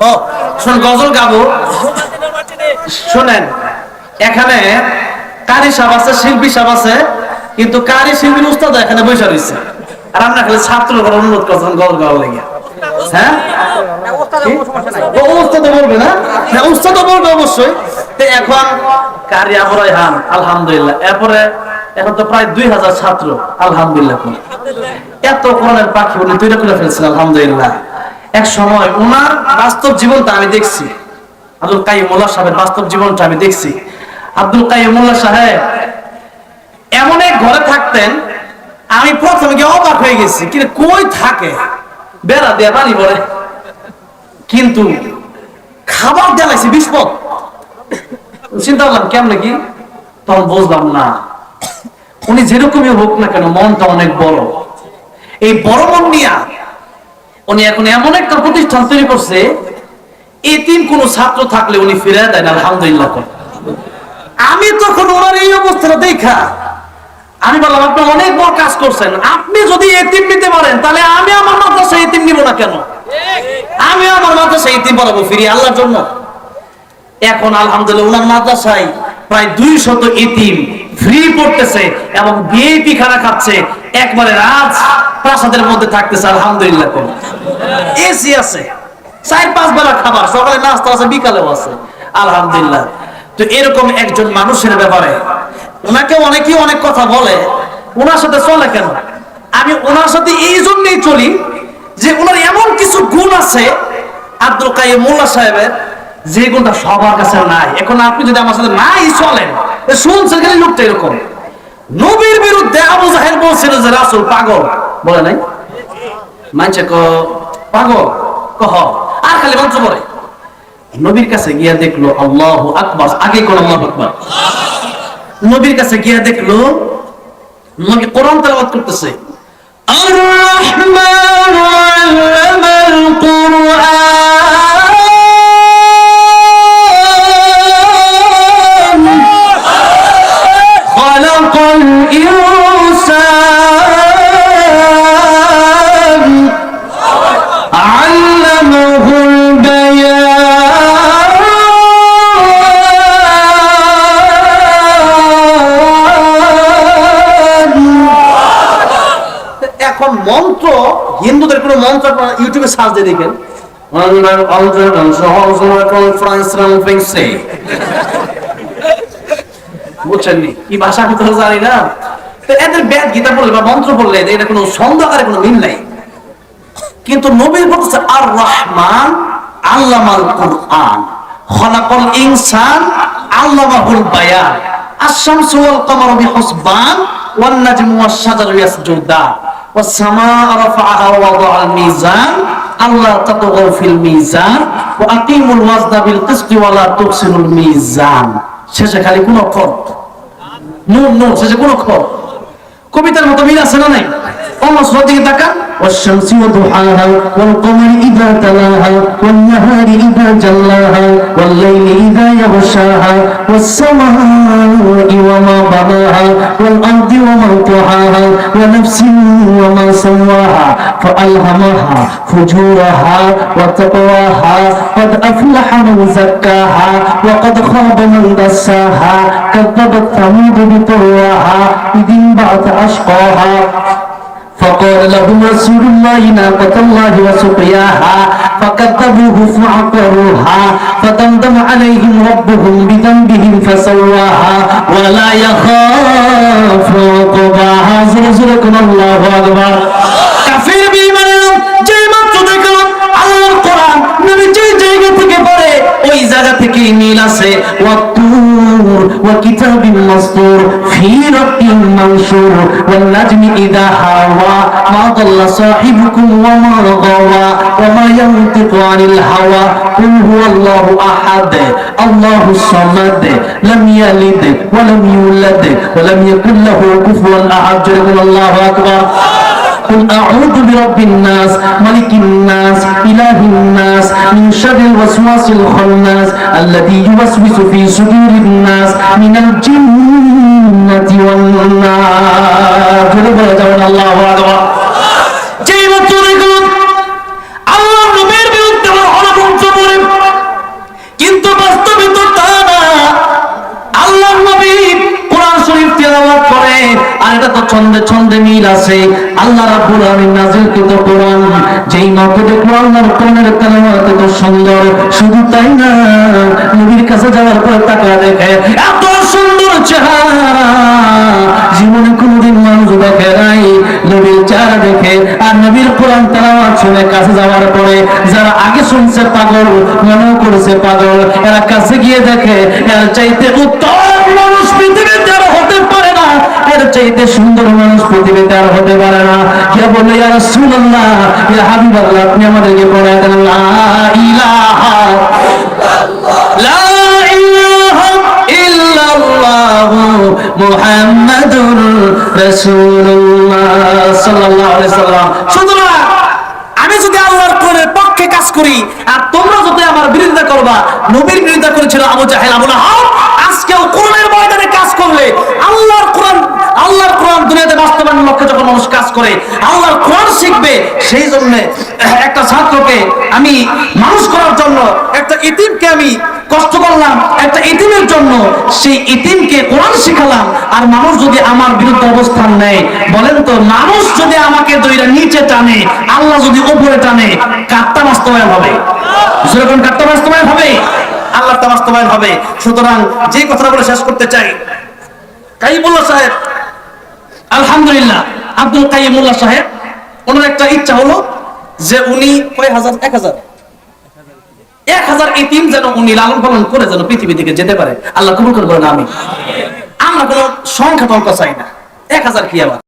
ও শুন, গজল গাবো শুনেন। এখানে কারি সাহেব আছে, শিল্পী সাহেব আছে, কিন্তু কারি শিল্পীর উস্তাদ এখানে বসে রয়েছে, আর আমরা খালি ছাত্ররা অনুরোধ করছেন গজল গাওয়ার লেগে। হ্যাঁ, উস্তাদ বলবে না, উস্তাদ বলবে অবশ্যই। এখন কারি আমরাই হান আলহামদুলিল্লাহ, এরপরে এখন তো প্রায় 2000 ছাত্র আলহামদুলিল্লাহ। এত কোরআনের পাখি উনি তৈরি করে ফেলছেন আলহামদুলিল্লাহ। এক সময় ওনার বাস্তব জীবনটা আমি দেখছি, আব্দুল কাইয়ুম মোল্লা সাহেবের বাস্তব জীবনটা আমি দেখছি। আব্দুল কাইয়ুম মোল্লা সাহেব এমন এক ঘরে থাকতেন, আমি প্রথমে গিয়ে অবাক হয়ে গেছি, কিন্তু কই থাকে, বেড়া দিয়ে পানি পড়ে, কিন্তু খাবার জ্বালাইছে বিস্পদ। চিন্তা করলাম কেমন কি, তখন বুঝলাম না, উনি যেরকমই হোক না কেন মনটা অনেক বড়। এই বড় মন নিয়ে উনি এখন এমন একটা প্রতিষ্ঠান তৈরি করছে, এতিম কোন ছাত্র থাকলে উনি ফিরে দেন আলহামদুলিল্লাহ। আমি তখন ওনার এই অবস্থাটা দেখা আমি বললাম, আপনি অনেক বড় কাজ করছেন, আপনি যদি এতিম নিতে পারেন তাহলে আমি আমার মাদ্রাসায় এতিম নিব না কেন? আমি আমার মাদ্রাসায় এতিম পড়াবো ফিরি আল্লাহর জন্য। এখন আলহামদুলিল্লাহ ওনার মাদ্রাসায় প্রায় 200 এতিম ফ্রি পড়তেছে এবং ভিআইপি খানা খাচ্ছে, একবারে রাজ প্রাসাদের মধ্যে থাকতেছে আলহামদুলিল্লাহ। এসি আছে, 4-5 বেলা খাবার, সকালে নাস্তা আছে, বিকালেও আছে আলহামদুলিল্লাহ। তো এরকম একজন মানুষের ব্যাপারে ওনাকে অনেকেই অনেক কথা বলে, ওনার সাথে চলে কেন? আমি ওনার সাথে এই জন্যই চলি যে ওনার এমন কিছু গুণ আছে আব্দুল কাইয়ুম মোল্লা সাহেবের, যে গুণটা সবার কাছে নাই। এখন আপনি যদি আমার সাথে নাই চলেন, শুনছেন খালি লোকটা এরকম। নবীর বিরুদ্ধে আবু জাহেল বলছিল যে রাসূল পাগল, বলে নাই? মানছে পাগল কহ, আর খালি মন্ত্র পড়ে। নবীর কাছে গিয়া দেখলো আল্লাহু আকবার, আগে কোন আল্লাহু আকবার। নবীর কাছে গিয়া দেখলো নবী কোরআন তেলাওয়াত করতেছে, আর রহমান আল্লামাল কুরআন খালাকাল ইনসান আল্লামাহুল এখন মন্ত্র, হিন্দুদের কোন মন্ত্র ইউটিউবে সার্চ দিয়ে দেখেন, বুঝছেন কি ভাষা আমি তো জানি না। তো এদের বেদ গীতা পড়লে বা মন্ত্র পড়লে এটা কোনো ছন্দ আকারে কোনো মিল নাই। কিন্তু নবীর বলতেছে আর রহমান আল্লামাল কুরআন খালাকাল ইনসান আল্লামাহুল বায়ান আশ-শামসু ওয়াল কামারু বিহুসবান ওয়ান নাজমু ওয়াশ-শাজারু ইয়াসজুদান ওয়াস-সামাআ রাফা'আহা ওয়া ওয়াদা'আল মিজান আল্লা তাতগাউ ফিল মিজান ওয়া আকিমুল ওয়াজনা বিল কিসতি ওয়া লা তুকসিরুল মিজান। শেষে খালি কোন অক্ষর নূর, নূর শেষে কোন অক্ষর। কবিতার মতো মিল আছে না নাই? আল্লাহ সুবহানাহু দিকে তাকান, والشمس وضحاها والقمر إذا تلاها والنهار إذا جلاها والليل إذا يغشاها والسماء وما بناها والأرض وما طحاها ونفس وما سواها فألهمها فجورها وتقواها قد أفلح من زكاها وقد خاب من دساها كذبت ثمود بطغواها إذ انبعث أشقاها فقال لهم رسول الله ناقة الله وسقياها فكذبوه فعقروها فدمدم عليهم ربهم بذنبهم فسواها ولا يخاف عقباها زلزلكم الله أكبر। কাফির বিমানের যে মাত্র দেখলো আল্লাহর কোরআন নবী যে জায়গা থেকে পড়ে ওই জায়গা থেকে মিল আছে। ওয়াতুর ওয়া কিতাবিন মাসতুর ফি রাক্কিন মানশুর ওয়ান নাজমি ইযা হাওয়া মা দাল্লা সাহিবুকুম ওয়া মা গাওয়া ওয়া মা ইয়ানতিকু আনিল হাওয়া কুল হুয়াল্লাহু আহাদ আল্লাহুস সামাদ লাম ইয়ালিদ ওয়া লাম ইউলাদ ওয়া লাম ইয়াকুল লাহু কুফুয়ান আহাদ। আল্লাহু আকবার। قل أعوذ برب الناس ملك الناس إله الناس من شر الوسواس الخناس الذي يوسوس في صدور الناس من الجنة والناس। الله أكبر। কিন্তু বাস্তবে তো তা না। আল্লাহর নবী কোরআন শরীফ তেলাওয়াত করে, আর এটা তো ছন্দে ছন্দে মিল আছে। আল্লাহ রাব্বুল আলামিন নাযিলকৃত কোরআন যেই মাপে দেখলো আল্লাহর কোরআনের তেলাওয়াত এত সুন্দর, শুধু তাই না, নবীর কাছে যাওয়ার পর তাকে দেখে এত সুন্দর চেহারা জীবনে কোনদিন মানুষ দেখে নাই। নবীর চেহারা দেখে আর নবীর কোরআন তেলাওয়াত শুনে কাছে যাওয়ার পরে যারা আগে শুনছে পাগল, মনে করেছে পাগল, এরা কাছে গিয়ে দেখে এর চাইতে উত্তম মানুষ পৃথিবীতে আর হতে পারে না, এর চাইতে সুন্দর মানুষ পৃথিবীতে আর হতে পারে না। কে বলে ইয়া রাসূলুল্লাহ, ইয়া হাবিবাল্লাহ, আপনি আমাদেরকে পড়ায় দেন লা ইলাহা লা ইলাহা ইল্লাল্লাহ মুহাম্মাদুর রাসূলুল্লাহ সাল্লাল্লাহু আলাইহি সাল্লাম। সুতরাং আমি যদি আল্লাহর কোরআনের পক্ষে কাজ করি আর তোমরা যদি আমার বিরোধিতা করবা, নবীর বিরোধিতা করেছিল আবু জাহেল, আবু লাহাব, আজকেও কোরআনের ময়দানে কাজ করলে আল্লাহর কোরআন দুনিয়াতে বাস্তবায়নের লক্ষ্যে যখন মানুষ কাজ করে আল্লাহর কোরআন শিখবে। সেই জন্য একটা ছাত্রকে আমি মানুষ করার জন্য, একটা ইতিমকে আমি কষ্ট করলাম, একটা ইতিমের জন্য সেই ইতিমকে কোরআন শিখালাম। আর মানুষ যদি আমার বিরুদ্ধে অবস্থান নেয়, বলেন তো, মানুষ যদি আমাকে দইরা নিচে টানে, আল্লাহ যদি উপরে টানে, কারটা বাস্তবায়ন হবে? যেরকম কারটা বাস্তবায়ন হবে, আল্লাহটা বাস্তবায়ন হবে। সুতরাং যে কথাটা বলে শেষ করতে চাই, কাইমুল্লাহ সাহেব, আলহামদুলিল্লাহ, আব্দুল কাইমুল্লাহ সাহেব, ওনার একটা ইচ্ছা হলো যে উনি কয় হাজার, 1000 ইতিম যেন উনি লালন পালন করে যেন পৃথিবী থেকে যেতে পারে। আল্লাহ কবুল করবেন। আমি আমরা কোনো সংখ্যা টঙ্কা চাই না, 1000 কি আবার।